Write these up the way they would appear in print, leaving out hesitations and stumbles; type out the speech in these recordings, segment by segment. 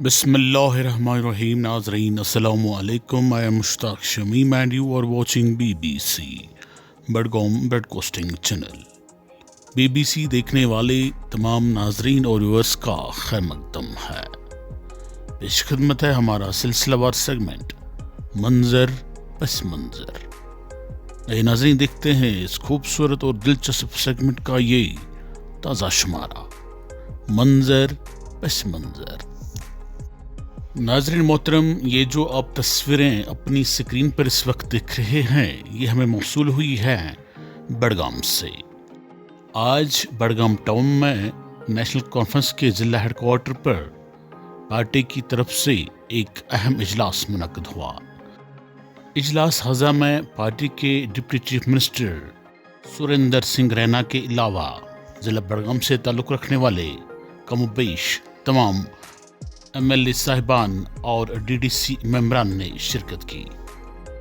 Bismillahirrahmanirrahim. Nazreen, Assalamu alaikum. I am Mushtaq Shamim and you are watching BBC Badgaum Broadcasting Channel. BBC देखने वाले तमाम नाजरीन और viewers का खैर मकदम है। पेश खिदमत है हमारा सिलसिलावार सेगमेंट मंजर पस मंजर। ये नाजरीन देखते हैं इस खूबसूरत और दिलचस्प सेगमेंट का ये ताज़ा शुमारा मंजर पस मंजर। नाजरीन मोहतरम, ये जो आप तस्वीरें अपनी स्क्रीन पर इस वक्त देख रहे हैं, ये हमें मौसूल हुई है बडगाम से। आज बडगाम टाउन में नेशनल कॉन्फ्रेंस के ज़िला हेडक्वार्टर पर पार्टी की तरफ से एक अहम इजलास मुनक्किद हुआ। इजलास हज़ा में पार्टी के deputy chief minister Surendra Singh Raina के अलावा ज़िला बडगाम से ताल्लुक़ रखने वाले कमोबेश तमाम MLA साहिबान और DDC मेंबरान ने शिरकत की,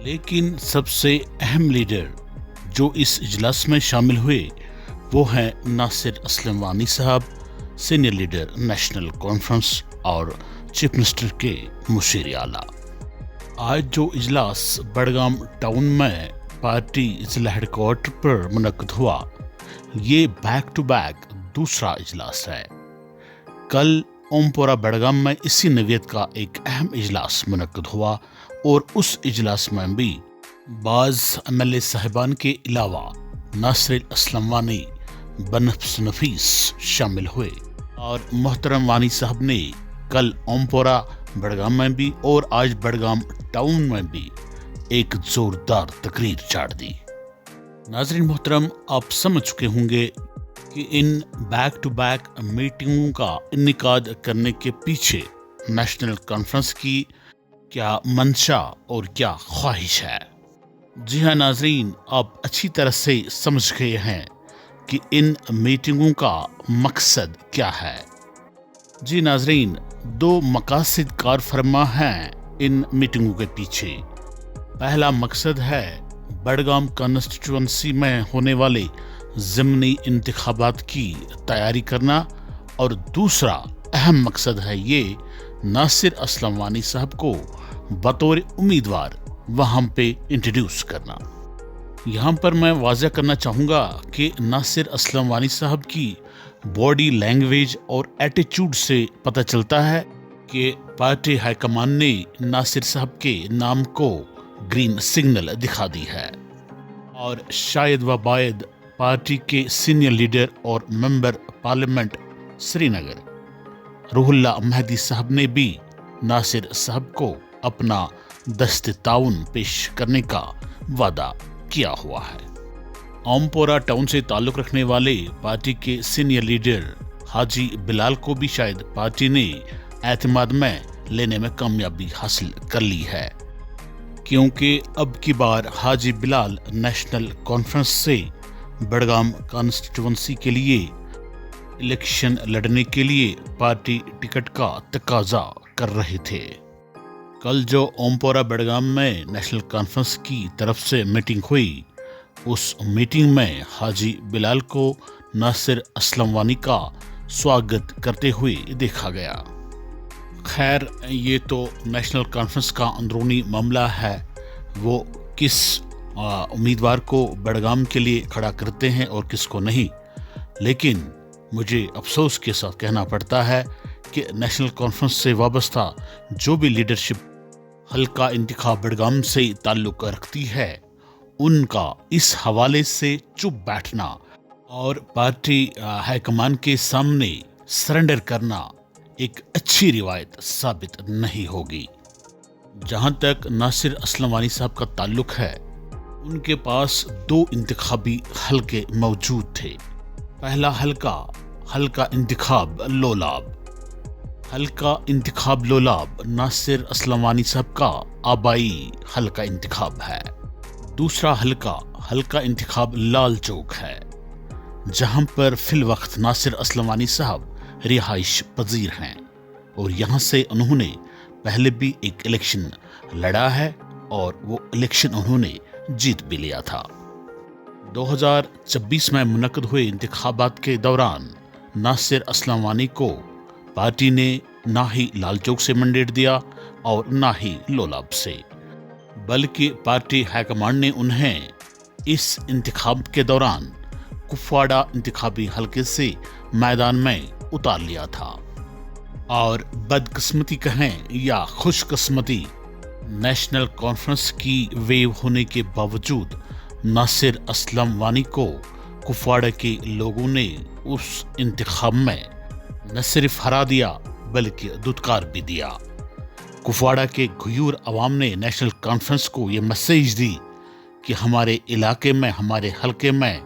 लेकिन सबसे अहम लीडर जो इस इजलास में शामिल हुए वो हैं नासिर असलम वानी साहब, सीनियर लीडर नेशनल कॉन्फ्रेंस और चीफ मिनिस्टर के मुशीर आला। आज जो इजलास बडगाम टाउन में पार्टी ज़िला हेडक्वार्टर पर मुनक्किद हुआ, ये बैक टू बैक दूसरा इजलास है। कल ओमपोरा बडगाम में इसी नवियत का एक अहम इजलास मुनक्किद हुआ और उस इजलास में भी बाज़ MLA साहिबान के अलावा नासिर असलम वानी बनफ्स नफीस शामिल हुए और मोहतरम वानी साहब ने कल ओमपोरा बडगाम में भी और आज बडगाम टाउन में भी एक ज़ोरदार तकरीर चाड़ दी। नाज़रीन मोहतरम, आप समझ चुके होंगे कि इन बैक टू बैक मीटिंगों का इन्निकाद करने के पीछे नेशनल कॉन्फ्रेंस की क्या मंशा और क्या ख्वाहिश है। जी हाँ नाजरीन, आप अच्छी तरह से समझ गए हैं कि इन मीटिंगों का मकसद क्या है। जी नाजरीन, दो मकासद कार फरमा हैं इन मीटिंगों के पीछे। पहला मकसद है बडगाम कॉन्स्टिट्यूंसी में होने वाले ज़िमनी इंतखाबात की तैयारी करना और दूसरा अहम मकसद है ये नासिर असलम वानी साहब को बतौर उम्मीदवार वहाँ पे इंट्रोड्यूस करना। यहाँ पर मैं वाज़ह करना चाहूँगा कि नासिर असलम वानी साहब की बॉडी लैंग्वेज और एटीट्यूड से पता चलता है कि पार्टी हाईकमान ने नासिर साहब के नाम को ग्रीन सिग्नल दिखा दी है और शायद व बायद पार्टी के सीनियर लीडर और मेंबर पार्लियामेंट श्रीनगर रूहुल्ला महदी साहब ने भी नासिर साहब को अपना दस्त ताउन पेश करने का वादा किया हुआ है। ओमपोरा टाउन से ताल्लुक़ रखने वाले पार्टी के सीनियर लीडर हाजी बिलाल को भी शायद पार्टी ने एतमाद में लेने में कामयाबी हासिल कर ली है, क्योंकि अब की बार हाजी बिलाल नेशनल कॉन्फ्रेंस से बडगाम कॉन्स्टिट्यूंसी के लिए इलेक्शन लड़ने के लिए पार्टी टिकट का तकाजा कर रहे थे। कल जो ओमपोरा बडगाम में नेशनल कॉन्फ्रेंस की तरफ से मीटिंग हुई, उस मीटिंग में हाजी बिलाल को नासिर असलम वानी का स्वागत करते हुए देखा गया। खैर, ये तो नेशनल कॉन्फ्रेंस का अंदरूनी मामला है, वो किस उम्मीदवार को बडगाम के लिए खड़ा करते हैं और किसको नहीं, लेकिन मुझे अफसोस के साथ कहना पड़ता है कि नेशनल कॉन्फ्रेंस से वाबस्ता जो भी लीडरशिप हल्का इंतखाब बडगाम से ताल्लुक़ रखती है, उनका इस हवाले से चुप बैठना और पार्टी हाईकमान के सामने सरेंडर करना एक अच्छी रिवायत साबित नहीं होगी। जहाँ तक नासिर असलम वानी साहब का ताल्लुक़ है, उनके पास दो इंतखाबी हलके मौजूद थे। पहला हल्का इंतखाब लोलाब। हल्का इंतखाब लोलाब नासिर असलम वानी साहब का आबाई हल्का इंतखाब है। दूसरा हल्का इंतखाब लाल चौक है, जहां पर फिल वक्त नासिर असलम वानी साहब रिहाइश पजीर हैं और यहां से उन्होंने पहले भी एक इलेक्शन लड़ा है और वो इलेक्शन उन्होंने जीत भी लिया था। 2026 में मुनक्किद हुए इंतखाबात के दौरान नासिर असलम वानी को पार्टी ने ना ही लाल चौक से मैंडेट दिया और ना ही लोलाब से, बल्कि पार्टी हाईकमान ने उन्हें इस इंतखाब के दौरान कुपवाड़ा इंतखाबी हलके से मैदान में उतार लिया था। और बदकिस्मती कहें या खुशकिस्मती, नेशनल कॉन्फ्रेंस की वेव होने के बावजूद नासिर असलम वानी को कुपवाड़ा के लोगों ने उस इंतखाब में न सिर्फ हरा दिया बल्कि दुत्कार भी दिया। कुपवाड़ा के घयूर अवाम ने नेशनल कॉन्फ्रेंस को ये मैसेज दी कि हमारे इलाके में, हमारे हलके में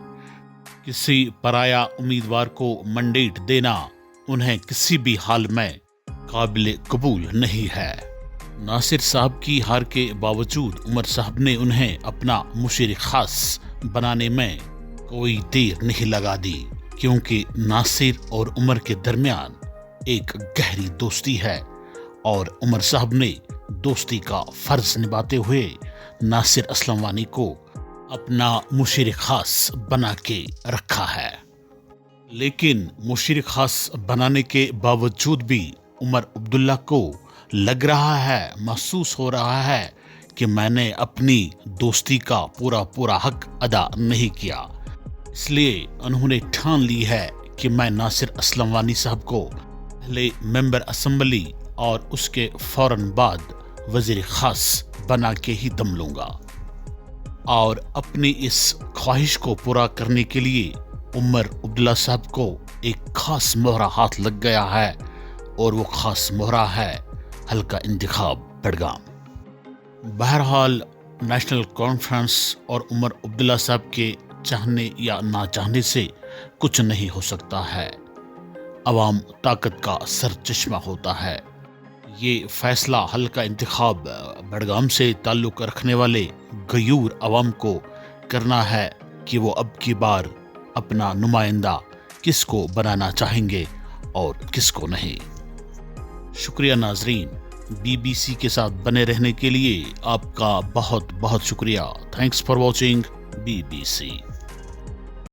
किसी पराया उम्मीदवार को मैंडेट देना उन्हें किसी भी हाल में काबिल कबूल नहीं है। नासिर साहब की हार के बावजूद उमर साहब ने उन्हें अपना मुशीर खास बनाने में कोई देर नहीं लगा दी, क्योंकि नासिर और उमर के दरमियान एक गहरी दोस्ती है और उमर साहब ने दोस्ती का फर्ज निभाते हुए नासिर असलम वानी को अपना मुशीर खास बना के रखा है। लेकिन मुशीर खास बनाने के बावजूद भी उमर अब्दुल्ला को लग रहा है, महसूस हो रहा है कि मैंने अपनी दोस्ती का पूरा हक अदा नहीं किया। इसलिए उन्होंने ठान ली है कि मैं नासिर असलम वानी साहब को पहले मेंबर असेंबली और उसके फौरन बाद वजीर खास बना के ही दम लूंगा। और अपनी इस ख्वाहिश को पूरा करने के लिए उमर अब्दुल्ला साहब को एक खास मोहरा हाथ लग गया है, और वो खास मोहरा है हल्का इंतखाब बड़गाम। बहरहाल नेशनल कॉन्फ्रेंस और उमर अब्दुल्ला साहब के चाहने या ना चाहने से कुछ नहीं हो सकता है। अवाम ताकत का सरचश्मा होता है। ये फैसला हल्का इंतखाब बड़गाम से ताल्लुक़ रखने वाले गयूर अवाम को करना है कि वो अब की बार अपना नुमाइंदा किसको बनाना चाहेंगे और किसको नहीं। शुक्रिया नाजरीन, BBC के साथ बने रहने के लिए आपका बहुत बहुत शुक्रिया। Thanks for watching BBC।